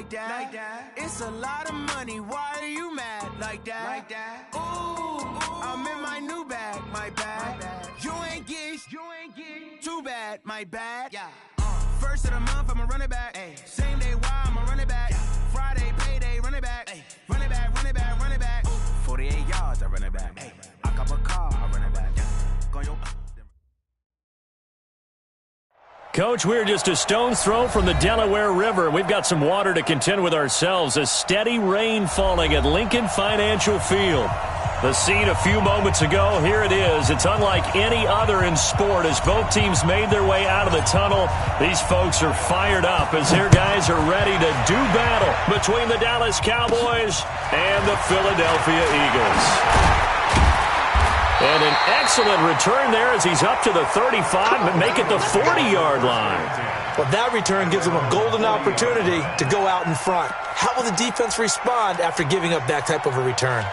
that. It's a lot of money. Why are you mad like that? Ooh, I'm in my new bag, my bad. You ain't get too bad, my bad. Yeah. First of the month, I'ma run it back. Ay. Same day, why I'ma run it back. Yeah. Friday, payday, run it back. Ay. Run it back, run it back, run it back. Ooh. 48 yards, I run it back. Ay. I cop a car, I run it back. Yeah. Coach, we're just a stone's throw from the Delaware River. We've got some water to contend with ourselves. A steady rain falling at Lincoln Financial Field. The scene a few moments ago, here it is. It's unlike any other in sport as both teams made their way out of the tunnel. These folks are fired up as their guys are ready to do battle between the Dallas Cowboys and the Philadelphia Eagles. And an excellent return there as he's up to the 35 and make it the 40-yard line. Well, that return gives them a golden opportunity to go out in front. How will the defense respond after giving up that type of a return?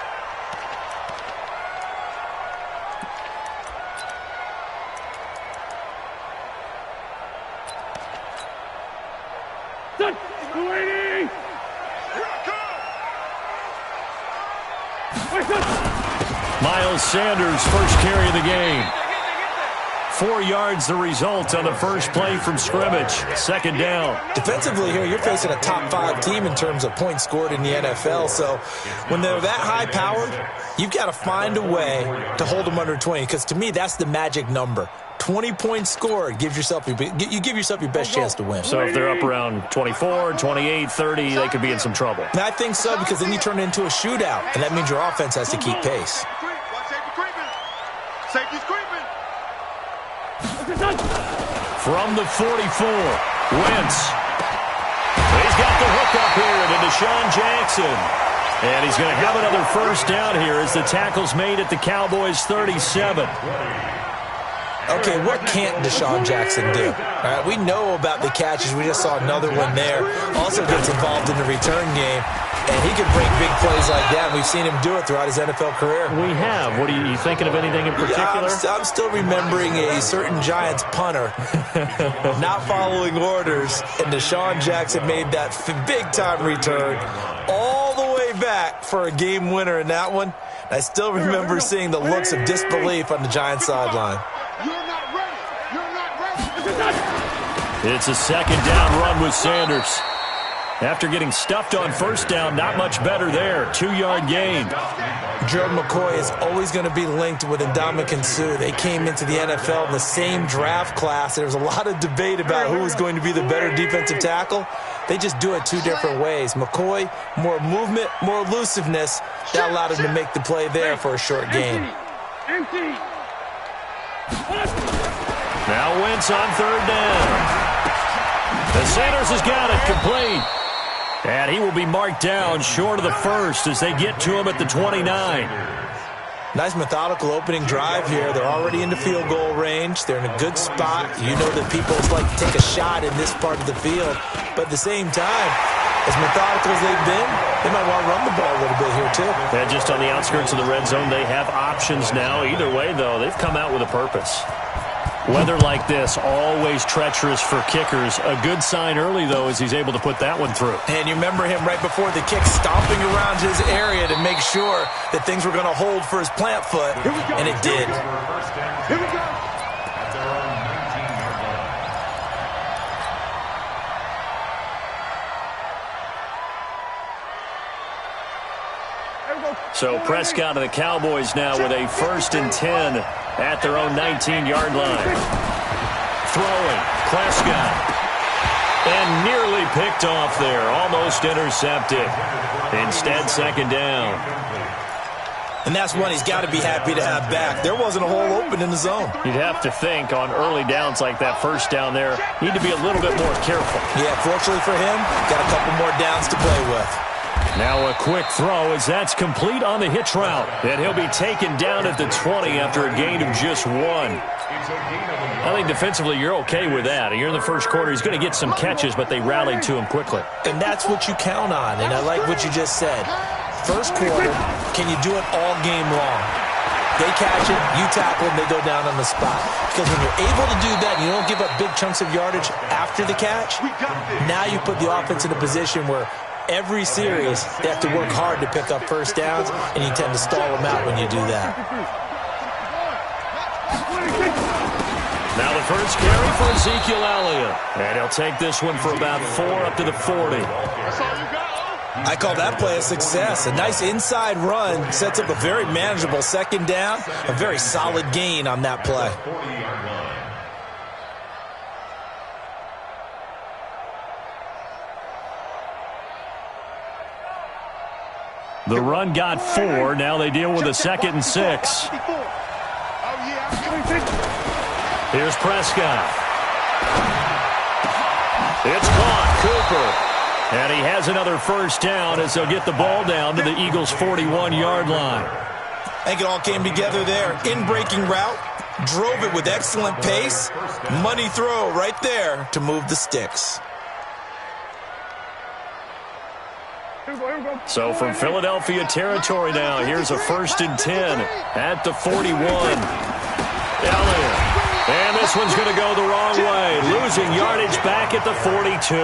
Miles Sanders, first carry of the game. 4 yards the result on the first play from scrimmage. Second down. Defensively here, you're facing a top 5 team in terms of points scored in the NFL. So when they're that high-powered, you've got to find a way to hold them under 20. Because to me, that's the magic number. 20 points scored, you give yourself your best chance to win. So if they're up around 24, 28, 30, they could be in some trouble. And I think so, because then you turn it into a shootout, and that means your offense has to keep pace. Safety's creeping. From the 44, Wentz. He's got the hook up here to Deshaun Jackson. And he's going to have another first down here as the tackle's made at the Cowboys' 37. Okay, what can't Deshaun Jackson do? All right, we know about the catches. We just saw another one there. Also gets involved in the return game, and he can break big plays like that. We've seen him do it throughout his NFL career. We have. What are you thinking of anything in particular? Yeah, I'm still remembering a certain Giants punter not following orders, and Deshaun Jackson made that big-time return all the way back for a game winner in that one. I still remember seeing the looks of disbelief on the Giants sideline. It's a second down run with Sanders. After getting stuffed on first down, not much better there. 2-yard gain. Gerald McCoy is always going to be linked with Ndamukong Suh. They came into the NFL in the same draft class. There was a lot of debate about who was going to be the better defensive tackle. They just do it 2 different ways. McCoy, more movement, more elusiveness. That allowed him to make the play there for a short gain. Now Wentz on third down. The Sanders has got it, complete. And he will be marked down short of the first as they get to him at the 29. Nice methodical opening drive here. They're already into field goal range. They're in a good spot. You know that people like to take a shot in this part of the field. But at the same time, as methodical as they've been, they might want to run the ball a little bit here too. And just on the outskirts of the red zone, they have options now. Either way, though, they've come out with a purpose. Weather like this, always treacherous for kickers. A good sign early, though, as he's able to put that one through. And you remember him right before the kick stomping around his area to make sure that things were going to hold for his plant foot, and it did. Here we go. So Prescott and the Cowboys now with a 1st and 10 at their own 19-yard line. Throwing, Prescott. And nearly picked off there, almost intercepted. Instead, second down. And that's one he's got to be happy to have back. There wasn't a hole open in the zone. You'd have to think on early downs like that first down there, need to be a little bit more careful. Yeah, fortunately for him, got a couple more downs to play with. Now a quick throw as that's complete on the hitch route. And he'll be taken down at the 20 after a gain of just 1. I think defensively you're okay with that. You're in the first quarter. He's going to get some catches, but they rallied to him quickly. And that's what you count on, and I like what you just said. First quarter, can you do it all game long? They catch it, you tackle them, they go down on the spot. Because when you're able to do that, you don't give up big chunks of yardage after the catch, now you put the offense in a position where Every series, they have to work hard to pick up first downs, and you tend to stall them out when you do that. Now the first carry for Ezekiel Elliott. And he'll take this one for about 4 up to the 40. I call that play a success. A nice inside run sets up a very manageable second down, a very solid gain on that play. The run got 4. Now they deal with a 2nd and 6. Here's Prescott. It's caught. Cooper. And he has another first down as they'll get the ball down to the Eagles' 41-yard line. I think it all came together there. In-breaking route. Drove it with excellent pace. Money throw right there to move the sticks. So from Philadelphia territory now, here's a 1st and 10 at the 41. Elliott. And this one's going to go the wrong way. Losing yardage back at the 42.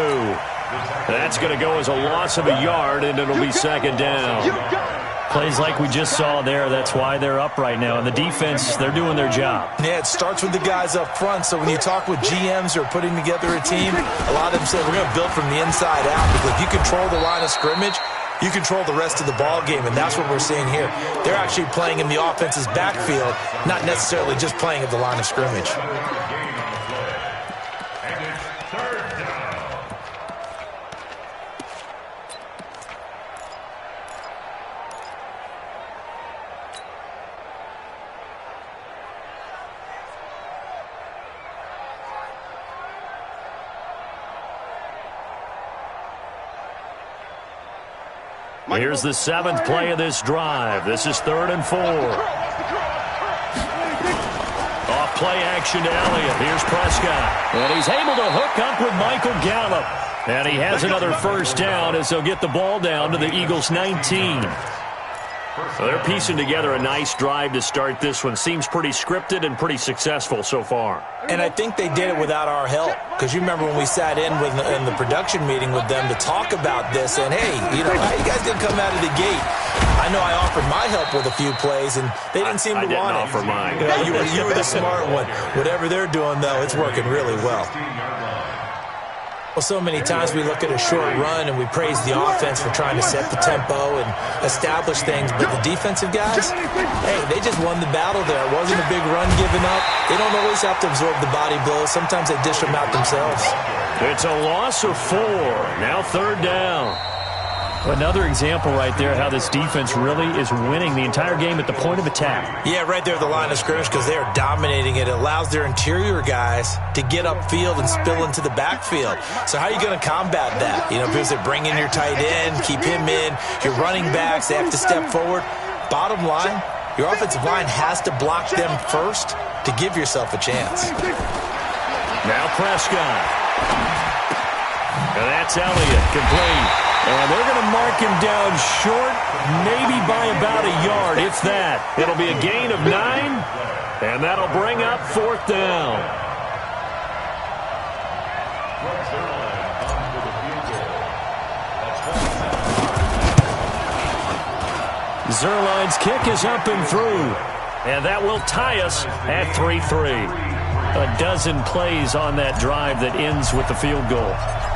That's going to go as a loss of a yard, and it'll be 2nd down. Plays like we just saw there, that's why they're up right now. And the defense, they're doing their job. Yeah, it starts with the guys up front. So when you talk with GMs who are putting together a team, a lot of them say we're going to build from the inside out. Because if you control the line of scrimmage, you control the rest of the ball game, and that's what we're seeing here. They're actually playing in the offense's backfield, not necessarily just playing at the line of scrimmage. Here's the 7th play of this drive. This is 3rd and 4. Off play action to Elliott. Here's Prescott. And he's able to hook up with Michael Gallup. And he has another first down as they'll get the ball down to the Eagles' 19. So they're piecing together a nice drive to start this one. Seems pretty scripted and pretty successful so far. And I think they did it without our help. Because you remember when we sat in the production meeting with them to talk about this. And, hey, you know, how you guys didn't come out of the gate? I know I offered my help with a few plays, and they didn't seem to want it. I didn't offer mine. You know, you were the smart one. Whatever they're doing, though, it's working really well. Well, so many times we look at a short run and we praise the offense for trying to set the tempo and establish things, but the defensive guys, hey, they just won the battle there. It wasn't a big run given up. They don't always have to absorb the body blows. Sometimes they dish them out themselves. It's a loss of 4. Now 3rd down. Another example right there how this defense really is winning the entire game at the point of attack. Yeah, right there at the line of scrimmage because they are dominating it. It allows their interior guys to get upfield and spill into the backfield. So how are you going to combat that? You know, because they bring in your tight end, keep him in. Your running backs, they have to step forward. Bottom line, your offensive line has to block them first to give yourself a chance. Now Prescott. And that's Elliott, complete. And they're going to mark him down short, maybe by about a yard, if that. It'll be a gain of 9, and that'll bring up 4th down. Zerline's kick is up and through, and that will tie us at 3-3. A dozen plays on that drive that ends with the field goal.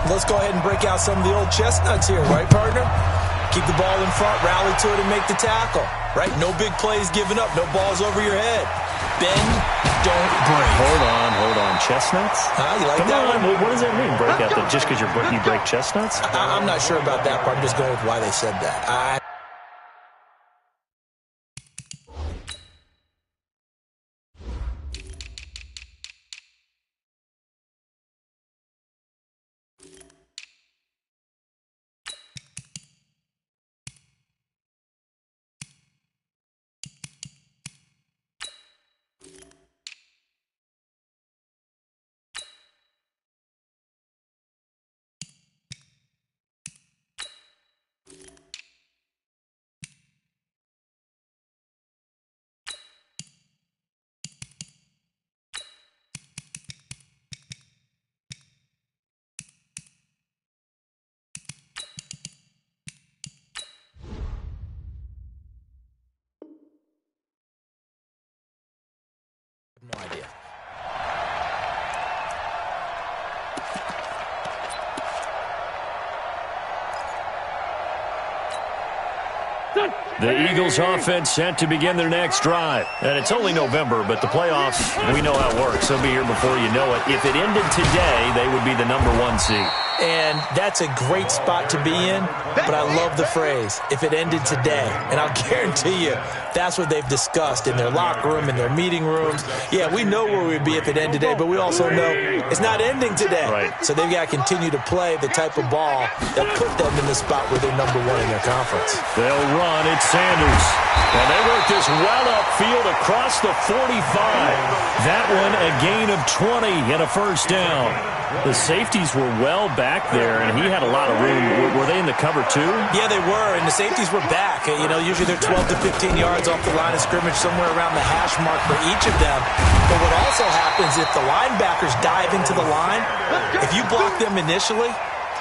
Let's go ahead and break out some of the old chestnuts here, right, partner? Keep the ball in front, rally to it, and make the tackle, right? No big plays given up, no balls over your head. Bend, don't break. Hold on. Chestnuts? You like Come that on, one? what does that mean? Break out just because you break chestnuts? I'm not sure about that part. I'm just going with why they said that. No idea. The Eagles offense set to begin their next drive. And it's only November, but the playoffs, we know how it works. They'll be here before you know it. If it ended today, they would be the #1 seed. And that's a great spot to be in, but I love the phrase, if it ended today. And I'll guarantee you, that's what they've discussed in their locker room, in their meeting rooms. Yeah, we know where we'd be if it ended today, but we also know it's not ending today. Right. So they've got to continue to play the type of ball that put them in the spot where they're #1 in their conference. They'll run. It's Sanders. And they work this well upfield across the 45. That one a gain of 20 and a first down. The safeties were well back there, and he had a lot of room. Were they in the cover too? Yeah, they were, and the safeties were back. You know, usually they're 12 to 15 yards off the line of scrimmage, somewhere around the hash mark for each of them. But what also happens if the linebackers dive into the line, if you block them initially,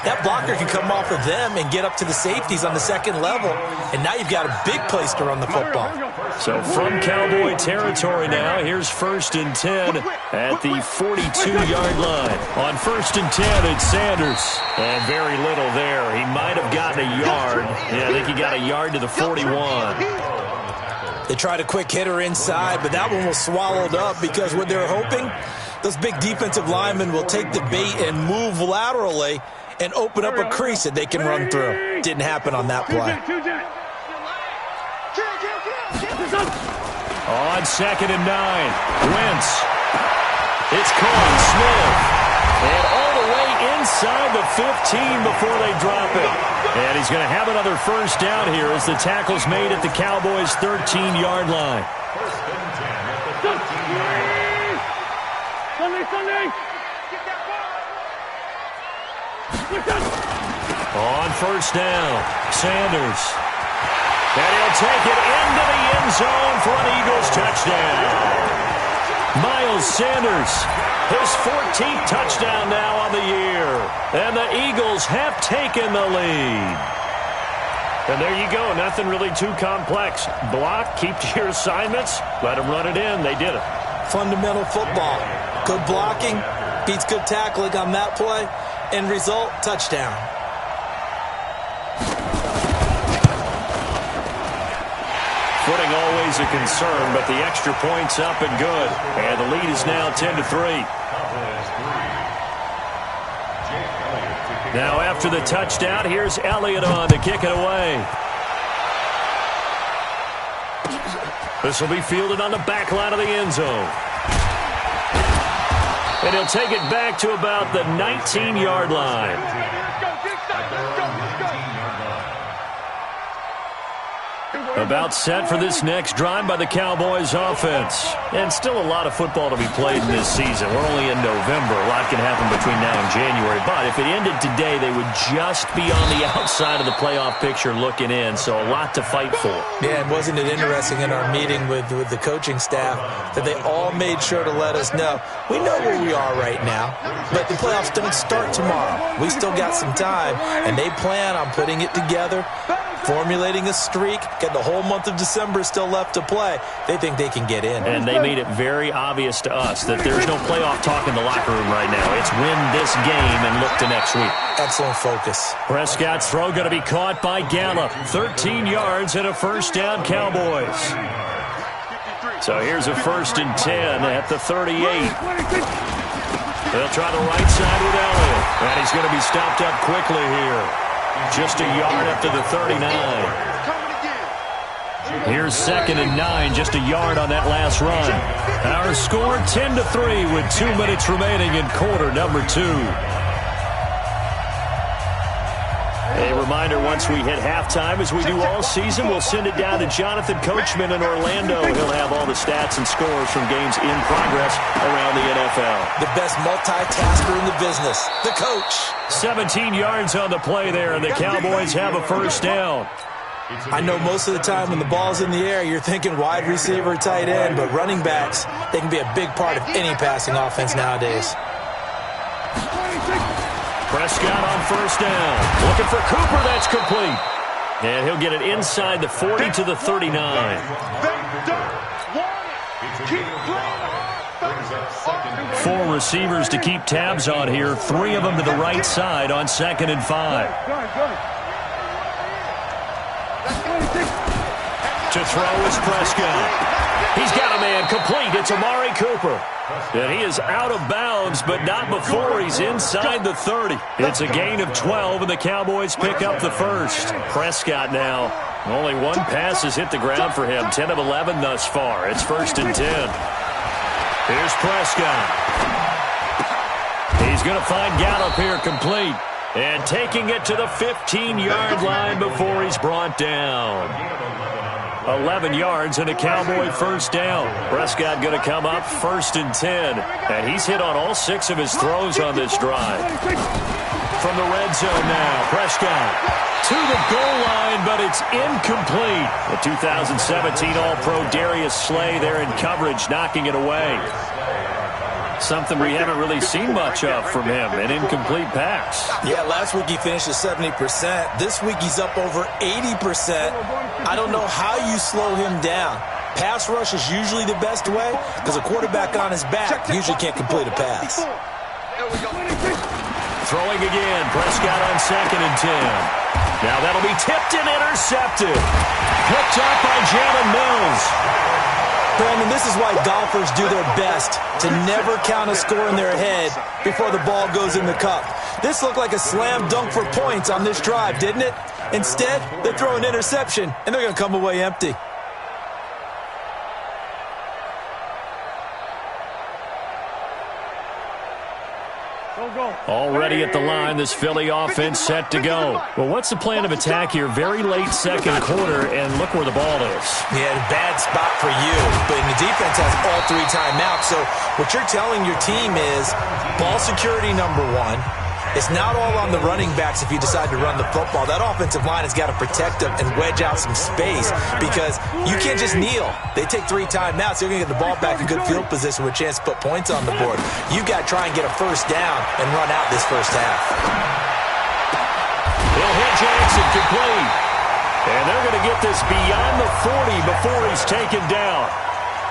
that blocker can come off of them and get up to the safeties on the second level, and now you've got a big place to run the football. So from Cowboy territory now, here's 1st and 10 at the 42-yard line. On 1st and 10, it's Sanders. And very little there. He might have gotten a yard. Yeah, I think he got a yard to the 41. They tried a quick hitter inside, but that one was swallowed up because what they're hoping, those big defensive linemen will take the bait and move laterally and open up a crease that they can run through. Didn't happen on that play. On 2nd and 9, Wentz. It's Cohen Smith. And all the way inside the 15 before they drop it. And he's going to have another first down here as the tackle's made at the Cowboys' 13-yard line. On 1st down, Sanders. And he'll take it into the end zone for an Eagles touchdown. Miles Sanders, his 14th touchdown now on the year. And the Eagles have taken the lead. And there you go, nothing really too complex. Block, keep to your assignments, let them run it in. They did it. Fundamental football. Good blocking, beats good tackling on that play. End result, touchdown. Footing always a concern, but the extra point's up and good. And the lead is now 10-3. Now after the touchdown, here's Elliott on to kick it away. This will be fielded on the back line of the end zone. And he'll take it back to about the 19-yard line. About set for this next drive by the Cowboys offense. And still a lot of football to be played in this season. We're only in November. A lot can happen between now and January. But if it ended today, they would just be on the outside of the playoff picture looking in. So a lot to fight for. Yeah, and wasn't it interesting in our meeting with the coaching staff that they all made sure to let us know, we know where we are right now, but the playoffs don't start tomorrow. We still got some time, and they plan on putting it together, formulating a streak, got the whole month of December still left to play. They think they can get in. And they made it very obvious to us that there's no playoff talk in the locker room right now. It's win this game and look to next week. Excellent focus. Prescott's throw going to be caught by Gallup. 13 yards and a first down, Cowboys. So here's a 1st and 10 at the 38. They'll try the right side with Elliott. And he's going to be stopped up quickly here. Just a yard up to the 39. Here's 2nd and 9, just a yard on that last run. Our score 10-3 with 2 minutes remaining in quarter number 2. A reminder, once we hit halftime, as we do all season, we'll send it down to Jonathan Coachman in Orlando. He'll have all the stats and scores from games in progress around the NFL. The best multitasker in the business, the coach. 17 yards on the play there, and the Cowboys have a first down. I know most of the time when the ball's in the air, you're thinking wide receiver, tight end, but running backs, they can be a big part of any passing offense nowadays. Prescott on first down. Looking for Cooper. That's complete. And he'll get it inside the 40 to the 39. 4 receivers to keep tabs on here. 3 of them to the right side on 2nd and 5. To throw is Prescott. He's got a man complete. It's Amari Cooper. And he is out of bounds, but not before he's inside the 30. It's a gain of 12, and the Cowboys pick up the first. Prescott now. Only 1 pass has hit the ground for him. 10 of 11 thus far. It's 1st and 10. Here's Prescott. He's going to find Gallup here complete. And taking it to the 15-yard line before he's brought down. 11 yards and a Cowboy first down. Prescott going to come up 1st and 10. And he's hit on all 6 of his throws on this drive. From the red zone now, Prescott to the goal line, but it's incomplete. The 2017 All-Pro Darius Slay there in coverage, knocking it away. Something we haven't really seen much of from him, an incomplete pass. Yeah, last week he finished at 70%. This week he's up over 80%. I don't know how you slow him down. Pass rush is usually the best way because a quarterback on his back usually can't complete a pass. Throwing again, Prescott on 2nd and 10. Now that'll be tipped and intercepted. Picked up by Jalen Mills. Brandon, this is why golfers do their best to never count a score in their head before the ball goes in the cup. This looked like a slam dunk for points on this drive, didn't it? Instead, they throw an interception, and they're going to come away empty. Already at the line, this Philly offense set to go. Well, what's the plan of attack here? Very late 2nd quarter, and look where the ball is. Yeah, bad spot for you, but the defense has all 3 timeouts. So what you're telling your team is ball security number 1. It's not all on the running backs if you decide to run the football. That offensive line has got to protect them and wedge out some space because you can't just kneel. They take 3 timeouts. They're going to get the ball back in good field position with a chance to put points on the board. You've got to try and get a first down and run out this first half. He'll hit Jackson complete. And they're going to get this beyond the 40 before he's taken down.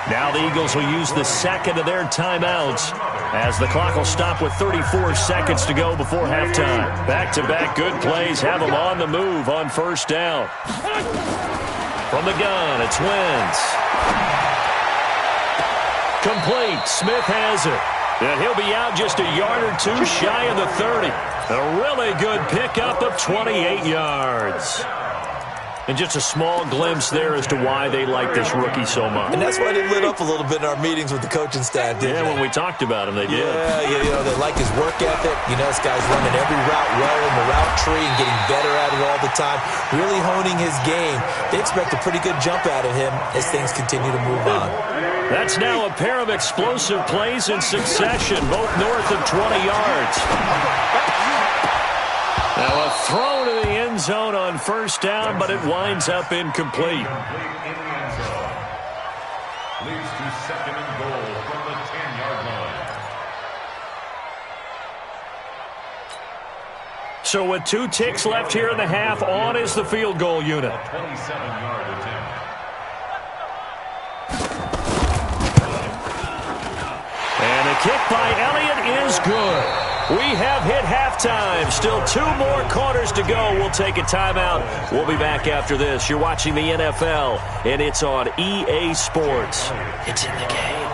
Now the Eagles will use the 2nd of their timeouts as the clock will stop with 34 seconds to go before halftime. Back-to-back good plays have them on the move on 1st down. From the gun, it's Wentz. Complete. Smith has it. And he'll be out just a yard or 2 shy of the 30. A really good pickup of 28 yards. And just a small glimpse there as to why they like this rookie so much. And that's why they lit up a little bit in our meetings with the coaching staff, didn't they? When we talked about him, they did. Yeah, they like his work ethic. This guy's running every route well in the route tree and getting better at it all the time, really honing his game. They expect a pretty good jump out of him as things continue to move on. That's now a pair of explosive plays in succession, both north of 20 yards. Now a throw to the end zone on 1st down, but it winds up incomplete. Leads to 2nd and goal from the 10-yard line. So with 2 ticks left here in the half, on is the field goal unit. 27-yard attempt. And a kick by Elliott is good. We have hit halftime. Still 2 more quarters to go. We'll take a timeout. We'll be back after this. You're watching the NFL, and it's on EA Sports. It's in the game.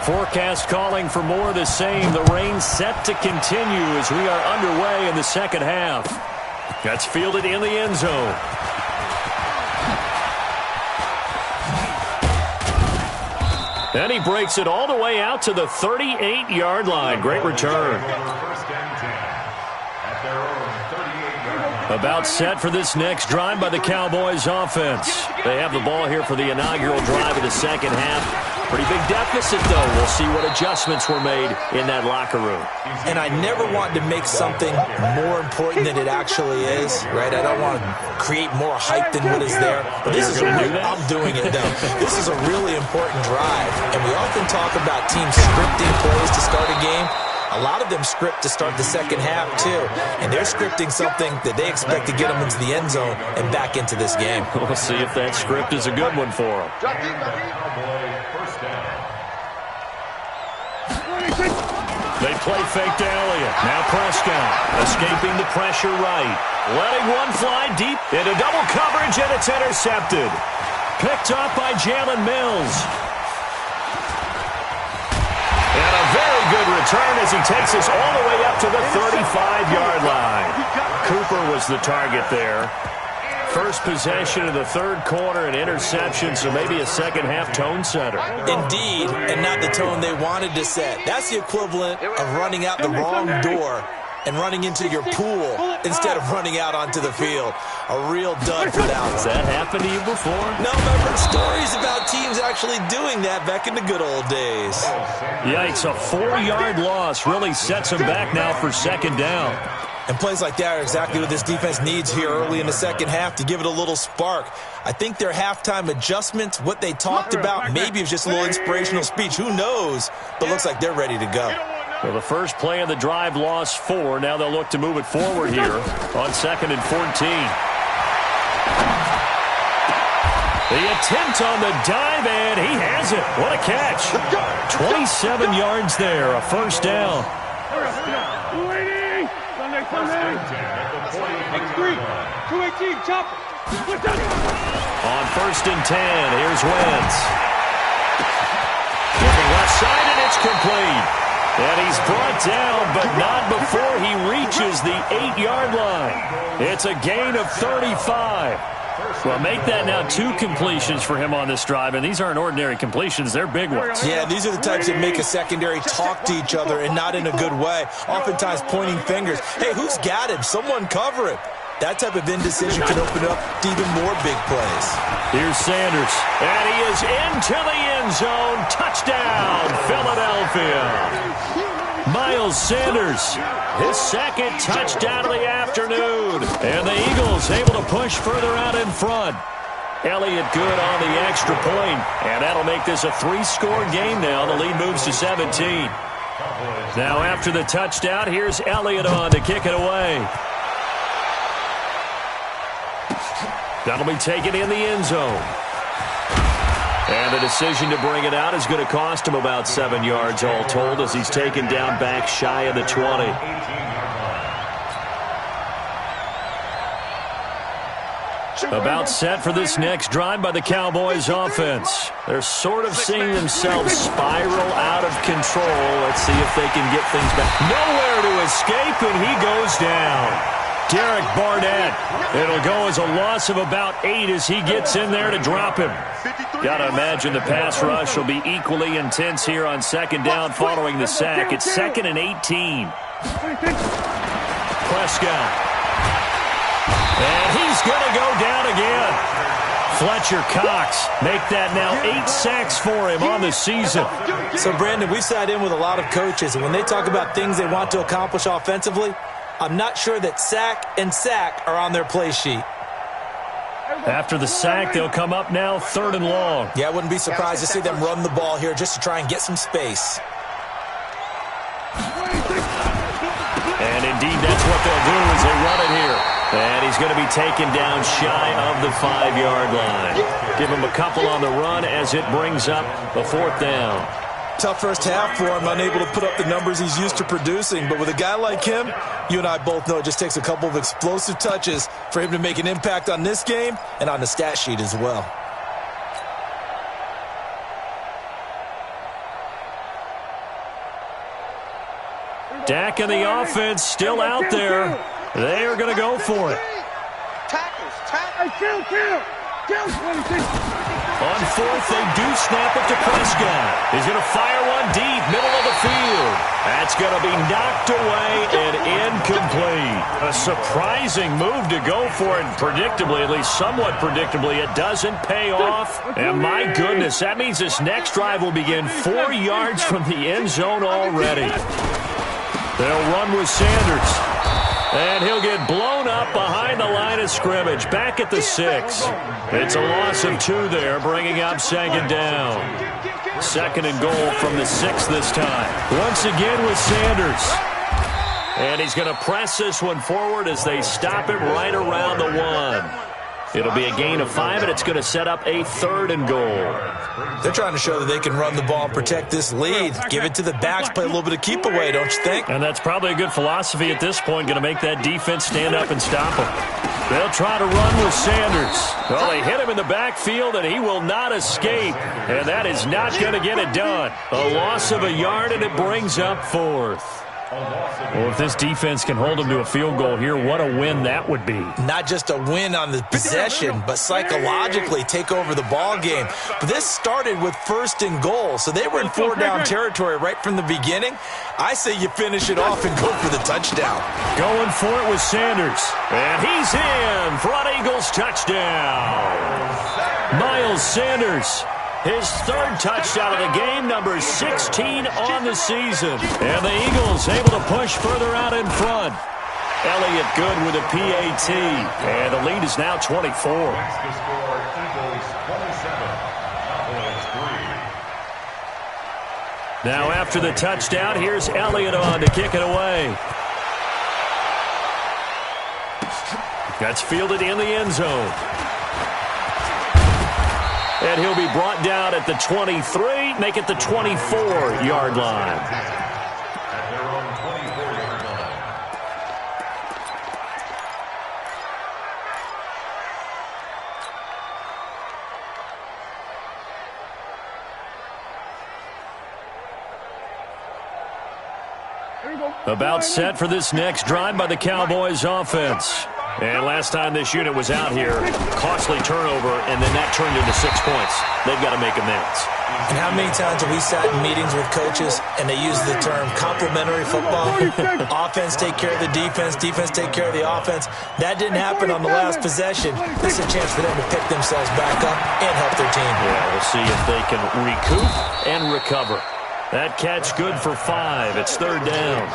Forecast calling for more of the same. The rain set to continue as we are underway in the 2nd half. That's fielded in the end zone. And he breaks it all the way out to the 38-yard line. Great return. About set for this next drive by the Cowboys offense. They have the ball here for the inaugural drive of the 2nd half. Pretty big deficit, though. We'll see what adjustments were made in that locker room. And I never want to make something more important than it actually is, right? I don't want to create more hype than what is there. But this is I'm doing it, though. This is a really important drive. And we often talk about teams scripting plays to start a game. A lot of them script to start the 2nd half, too. And they're scripting something that they expect to get them into the end zone and back into this game. We'll see if that script is a good one for them. They play fake to Elliott. Now Prescott escaping the pressure right. Letting one fly deep into double coverage, and it's intercepted. Picked up by Jalen Mills. And a very good return as he takes us all the way up to the 35-yard line. Cooper was the target there. First possession of the third quarter, an interception, so maybe a second-half tone setter. Indeed, and not the tone they wanted to set. That's the equivalent of running out the wrong door and running into your pool instead of running out onto the field. A real dud for that one. Has that happened to you before? No, I've heard stories about teams actually doing that back in the good old days. Yikes, a 4-yard loss really sets them back now for second down. And plays like that are exactly what this defense needs here early in the second half to give it a little spark. I think their halftime adjustments, what they talked about, maybe it was just a little inspirational speech. Who knows? But looks like they're ready to go. Well, the first play of the drive lost 4. Now they'll look to move it forward here on 2nd and 14. The attempt on the dive, and he has it. What a catch. 27 yards there, a first down. On 1st and 10, here's Wentz. Giving left side, and it's complete. And he's brought down, but not before he reaches the 8-yard line. It's a gain of 35. Well, make that now 2 completions for him on this drive, and these aren't ordinary completions. They're big ones. Yeah, these are the types that make a secondary talk to each other and not in a good way, oftentimes pointing fingers. Hey, who's got him? Someone cover him. That type of indecision can open up to even more big plays. Here's Sanders, and he is into the end zone. Touchdown, Philadelphia. Miles Sanders, his second touchdown of the afternoon. And the Eagles able to push further out in front. Elliott good on the extra point, and that'll make this a 3-score game now. The lead moves to 17. Now after the touchdown, here's Elliott on to kick it away. That'll be taken in the end zone. And the decision to bring it out is going to cost him about 7 yards all told as he's taken down back shy of the 20. About set for this next drive by the Cowboys offense. They're sort of seeing themselves spiral out of control. Let's see if they can get things back. Nowhere to escape, and he goes down. Derek Barnett. It'll go as a loss of about 8 as he gets in there to drop him. Got to imagine the pass rush will be equally intense here on second down following the sack. It's 2nd and 18. Prescott. And he's going to go down again. Fletcher Cox make that now 8 sacks for him on the season. So, Brandon, we've sat in with a lot of coaches, and when they talk about things they want to accomplish offensively, I'm not sure that sack and sack are on their play sheet. After the sack, they'll come up now 3rd and long. Yeah, I wouldn't be surprised to see them run the ball here just to try and get some space. And indeed, that's what they'll do as they run it here. And he's going to be taken down shy of the 5-yard line. Give him a couple on the run as it brings up a 4th down. Tough first half for him, unable to put up the numbers he's used to producing. But with a guy like him, you and I both know it just takes a couple of explosive touches for him to make an impact on this game and on the stat sheet as well. Dak and the offense still out there. They are going to go for it. On 4th, they do snap it to Prescott. He's going to fire one deep, middle of the field. That's going to be knocked away and incomplete. A surprising move to go for it, predictably, at least somewhat predictably. It doesn't pay off. And my goodness, that means this next drive will begin 4 yards from the end zone already. They'll run with Sanders. And he'll get blown up behind the line of scrimmage, back at the 6. It's a loss of 2 there, bringing up 2nd down. 2nd and goal from the 6 this time. Once again with Sanders. And he's going to press this one forward as they stop him right around the 1. It'll be a gain of 5, and it's going to set up a 3rd and goal. They're trying to show that they can run the ball and protect this lead. Give it to the backs, play a little bit of keep away, don't you think? And that's probably a good philosophy at this point, going to make that defense stand up and stop them. They'll try to run with Sanders. Well, they hit him in the backfield, and he will not escape. And that is not going to get it done. A loss of a yard, and it brings up 4th. Well, if this defense can hold them to a field goal here, what a win that would be. Not just a win on the possession, but psychologically take over the ball game. But this started with 1st and goal, so they were in 4-down territory right from the beginning. I say you finish it off and go for the touchdown. Going for it with Sanders. And he's in for an Eagles touchdown. Miles Sanders. His 3rd touchdown of the game, number 16 on the season. And the Eagles able to push further out in front. Elliott good with a PAT. And the lead is now 24. Next to score, Eagles 27, Cowboys 3. Now after the touchdown, here's Elliott on to kick it away. That's fielded in the end zone. And he'll be brought down at the 23, make it the 24-yard line. At their own 24-yard line. About set for this next drive by the Cowboys offense. And last time this unit was out here, costly turnover, and then that turned into 6 points. They've got to make amends. And how many times have we sat in meetings with coaches and they use the term complementary football? Offense take care of the defense, defense take care of the offense. That didn't happen on the last possession. This is a chance for them to pick themselves back up and help their team. Yeah, we'll see if they can recoup and recover. That catch good for 5. It's 3rd down.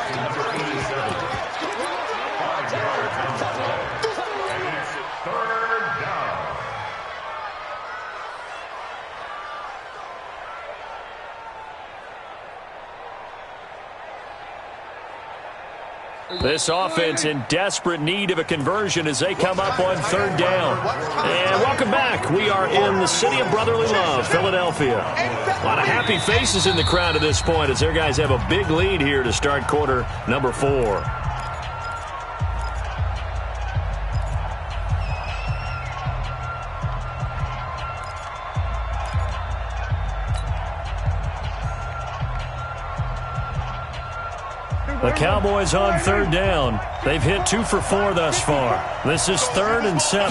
This offense in desperate need of a conversion as they come up on 3rd down. And welcome back. We are in the city of brotherly love, Philadelphia. A lot of happy faces in the crowd at this point as their guys have a big lead here to start quarter number 4. The Cowboys on 3rd down. They've hit 2 for 4 thus far. This is 3rd and 7.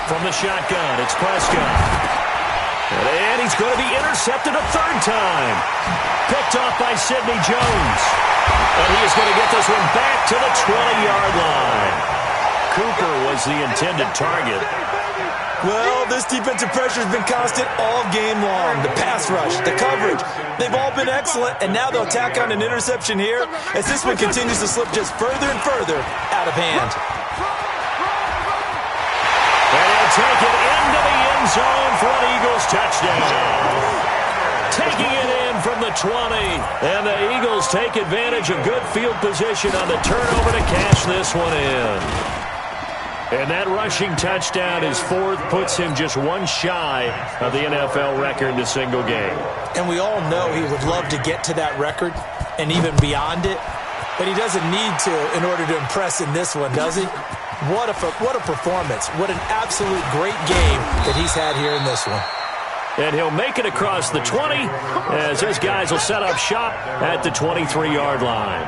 From the shotgun, it's Prescott. And he's going to be intercepted a 3rd time. Picked off by Sidney Jones. And he is going to get this one back to the 20-yard line. Cooper was the intended target. Well, this defensive pressure has been constant all game long. The pass rush, the coverage, they've all been excellent, and now they'll tack on an interception here as this one continues to slip just further and further out of hand. And he'll take it into the end zone for an Eagles touchdown. Taking it in from the 20, and the Eagles take advantage of good field position on the turnover to cash this one in. And that rushing touchdown, his 4th, puts him just 1 shy of the NFL record in a single game. And we all know he would love to get to that record and even beyond it, but he doesn't need to in order to impress in this one, does he? What a performance. What an absolute great game that he's had here in this one. And he'll make it across the 20 as those guys will set up shop at the 23-yard line.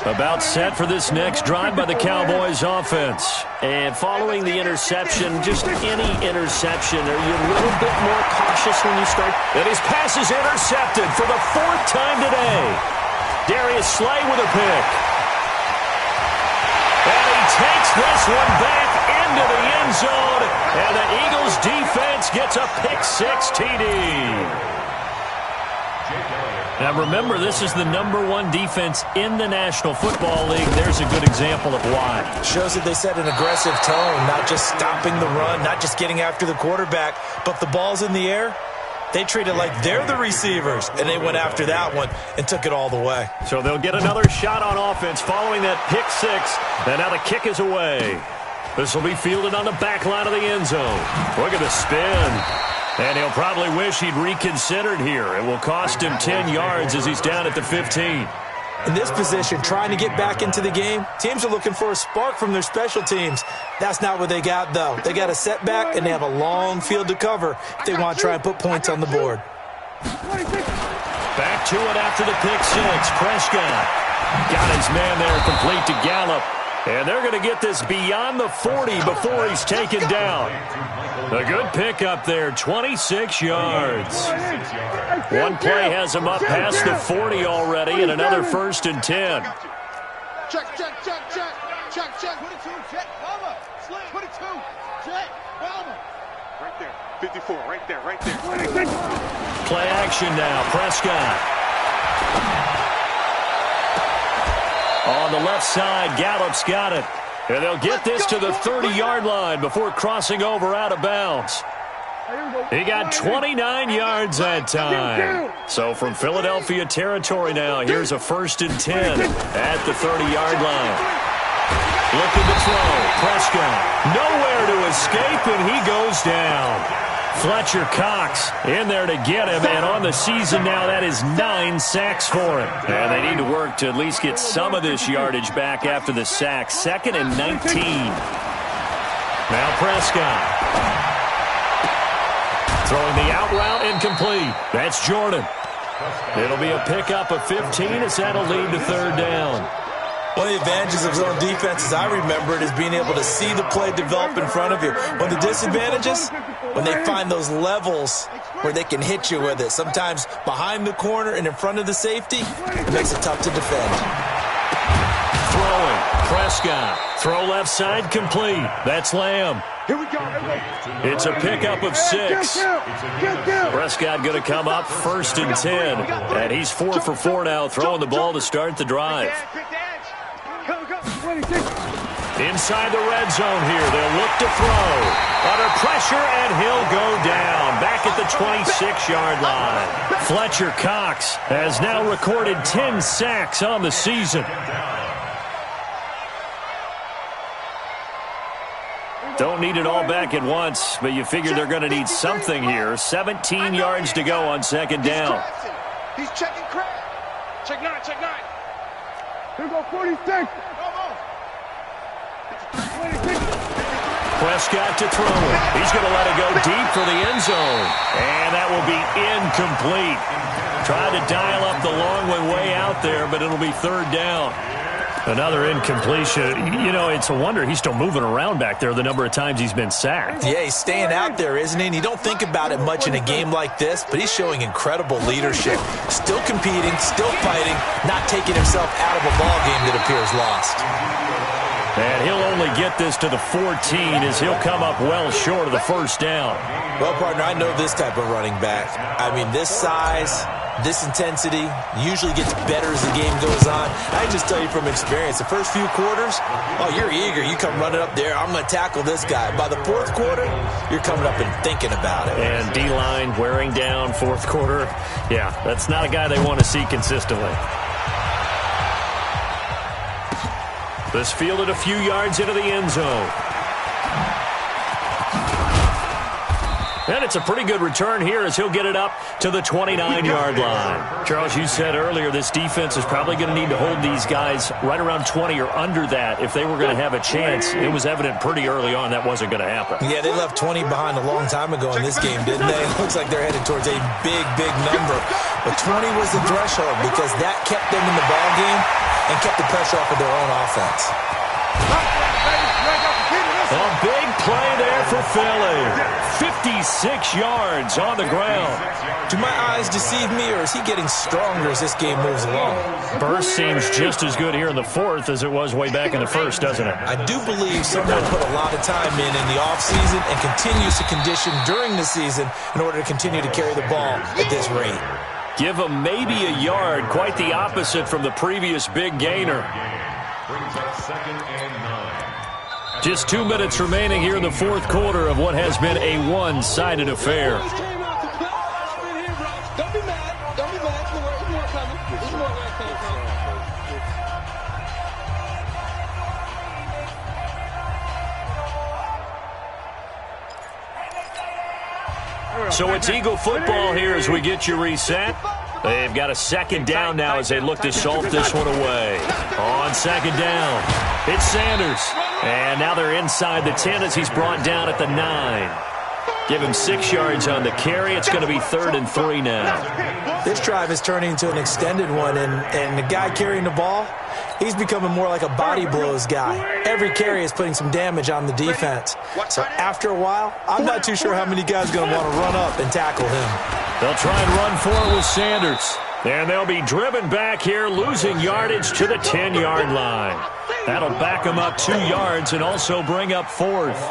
About set for this next drive by the Cowboys offense. And following the interception, just any interception, are you a little bit more cautious when you start? And his pass is intercepted for the 4th time today. Darius Slay with a pick. And he takes this one back into the end zone. And the Eagles defense gets a pick-6 TD. Now remember, this is the #1 defense in the National Football League. There's a good example of why. Shows that they set an aggressive tone, not just stopping the run, not just getting after the quarterback, but the ball's in the air. They treat it like they're the receivers, and they went after that one and took it all the way. So they'll get another shot on offense following that pick-6, and now the kick is away. This will be fielded on the back line of the end zone. Look at the spin. And he'll probably wish he'd reconsidered here. It will cost him 10 yards as he's down at the 15. In this position, trying to get back into the game, teams are looking for a spark from their special teams. That's not what they got, though. They got a setback, and they have a long field to cover if they want to try and put points on the board. Back to it after the pick six. Prescott got his man there complete to Gallup. And they're going to get this beyond the 40 before he's taken down. A good pickup there, 26 yards. One play has him up past the 40 already, and another 1st and 10. Check. 22, check. Palmer. Slam. 22, check. Palmer. Right there. 54, right there. Play action now, Prescott. On the left side, Gallup's got it. And they'll get this to the 30-yard line before crossing over out of bounds. He got 29 yards that time. So from Philadelphia territory now, here's a 1st and 10 at the 30-yard line. Looking to throw. Prescott nowhere to escape, and he goes down. Fletcher Cox in there to get him, and on the season now, that is 9 sacks for him. And they need to work to at least get some of this yardage back after the sack. 2nd and 19. Now Prescott. Throwing the out route incomplete. That's Jordan. It'll be a pickup of 15 as that'll lead to 3rd down. One of the advantages of zone defense, as I remember it, is being able to see the play develop in front of you. One of the disadvantages, when they find those levels where they can hit you with it. Sometimes behind the corner and in front of the safety, it makes it tough to defend. Throwing, Prescott. Throw left side complete. That's Lamb. Here we go. It's a pickup of 6. Prescott going to come up 1st and 10. And he's 4 for 4 now, throwing the ball to start the drive. Inside the red zone here. They'll look to throw. Under pressure, and he'll go down. Back at the 26-yard line. Fletcher Cox has now recorded 10 sacks on the season. Don't need it all back at once, but you figure they're going to need something here. 17 yards to go on 2nd down. He's checking crap. Check 9. Here go 46. Prescott to throw it. He's going to let it go deep for the end zone. And that will be incomplete. Tried to dial up the long way out there, but it'll be 3rd down. Another incompletion. You know, it's a wonder he's still moving around back there the number of times he's been sacked. Yeah, he's staying out there, isn't he? And you don't think about it much in a game like this, but he's showing incredible leadership. Still competing, still fighting, not taking himself out of a ball game that appears lost. And he'll only get this to the 14 as he'll come up well short of the 1st down. Well, partner, I know this type of running back. I mean, this size, this intensity usually gets better as the game goes on. I can just tell you from experience, the first few quarters, oh, you're eager. You come running up there, I'm going to tackle this guy. By the 4th quarter, you're coming up and thinking about it. And D-line wearing down 4th quarter. Yeah, that's not a guy they want to see consistently. This fielded a few yards into the end zone. And it's a pretty good return here as he'll get it up to the 29-yard line. Charles, you said earlier this defense is probably going to need to hold these guys right around 20 or under that if they were going to have a chance. It was evident pretty early on that wasn't going to happen. Yeah, they left 20 behind a long time ago in this game, didn't they? It looks like they're headed towards a big number. But 20 was the threshold because that kept them in the ball game and kept the pressure off of their own offense. A big play there for Philly. 56 yards on the ground. Do my eyes deceive me, or is he getting stronger as this game moves along? Burst seems just as good here in the 4th as it was way back in the 1st, doesn't it? I do believe someone put a lot of time in the offseason and continues to condition during the season in order to continue to carry the ball at this rate. Give him maybe a yard, quite the opposite from the previous big gainer. Brings up 2nd and 9. Just 2 minutes remaining here in the 4th quarter of what has been a one-sided affair. Don't be mad. There's more coming. There's more coming. So it's Eagle football here as we get you reset. They've got a second down now as they look to salt this one away. On second down, it's Sanders. And now they're inside the 10 as he's brought down at the 9. Give him 6 yards on the carry. It's going to be 3rd and 3 now. This drive is turning into an extended one, and the guy carrying the ball, he's becoming more like a body blows guy. Every carry is putting some damage on the defense. So after a while, I'm not too sure how many guys are going to want to run up and tackle him. They'll try and run for it with Sanders. And they'll be driven back here, losing yardage to the 10-yard line. That'll back them up 2 yards and also bring up 4th.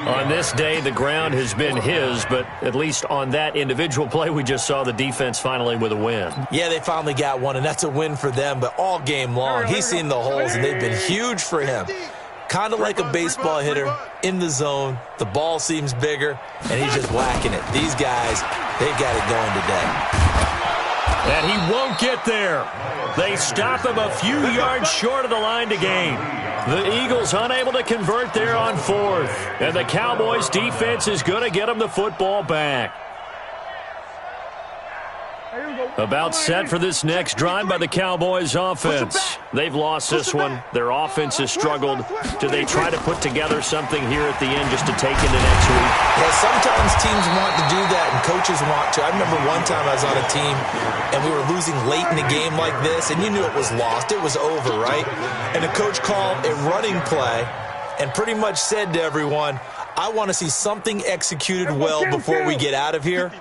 On this day, the ground has been his, but at least on that individual play, we just saw the defense finally with a win. Yeah, they finally got one, and that's a win for them, but all game long, he's seen the holes, and they've been huge for him. Kind of like a baseball hitter in the zone. The ball seems bigger, and he's just whacking it. These guys, they've got it going today. And he won't get there. They stop him a few yards short of the line to gain. The Eagles unable to convert there on 4th. And the Cowboys defense is going to get them the football back. About set for this next drive by the Cowboys offense. They've lost this one. Their offense has struggled. Do they try to put together something here at the end just to take into next week? Yeah, sometimes teams want to do that and coaches want to. I remember one time I was on a team and we were losing late in a game like this, and you knew it was lost. It was over, right? And the coach called a running play and pretty much said to everyone, I want to see something executed well before we get out of here.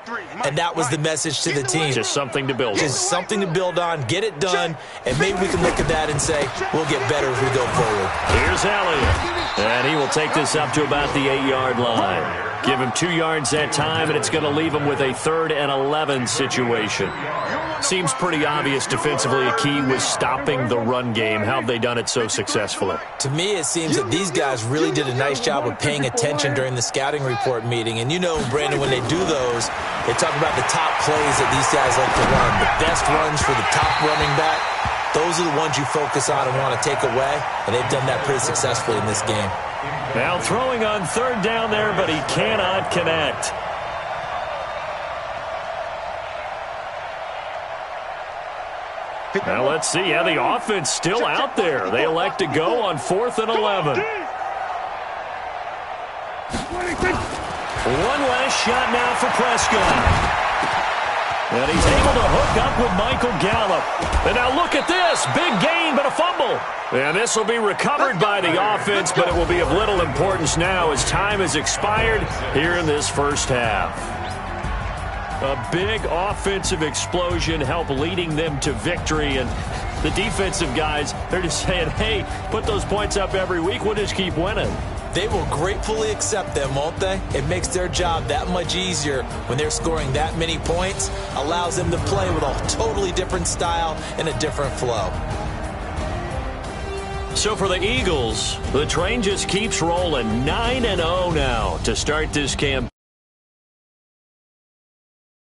And that was the message to the team. Just something to build on. Just something to build on, get it done, and maybe we can look at that and say, we'll get better as we go forward. Here's Elliott. And he will take this up to about the 8-yard line. Give him 2 yards that time, and it's going to leave him with a 3rd and 11 situation. Seems pretty obvious defensively a key was stopping the run game. How have they done it so successfully? To me, it seems that these guys really did a nice job of paying attention during the scouting report meeting. And you know, Brandon, when they do those, they talk about the top plays that these guys like to run. The best runs for the top running back, those are the ones you focus on and want to take away. And they've done that pretty successfully in this game. Now throwing on 3rd down there, but he cannot connect. Now let's see. Yeah, the offense still out there. They elect to go on 4th and 11. One last shot now for Prescott. And he's able to hook up with Michael Gallup. And now look at this. Big gain, but a fumble. And this will be recovered by the offense, but it will be of little importance now as time has expired here in this first half. A big offensive explosion helped leading them to victory. And the defensive guys, they're just saying, hey, put those points up every week. We'll just keep winning. They will gratefully accept them, won't they? It makes their job that much easier when they're scoring that many points. Allows them to play with a totally different style and a different flow. So for the Eagles, the train just keeps rolling. 9-0 now to start this campaign.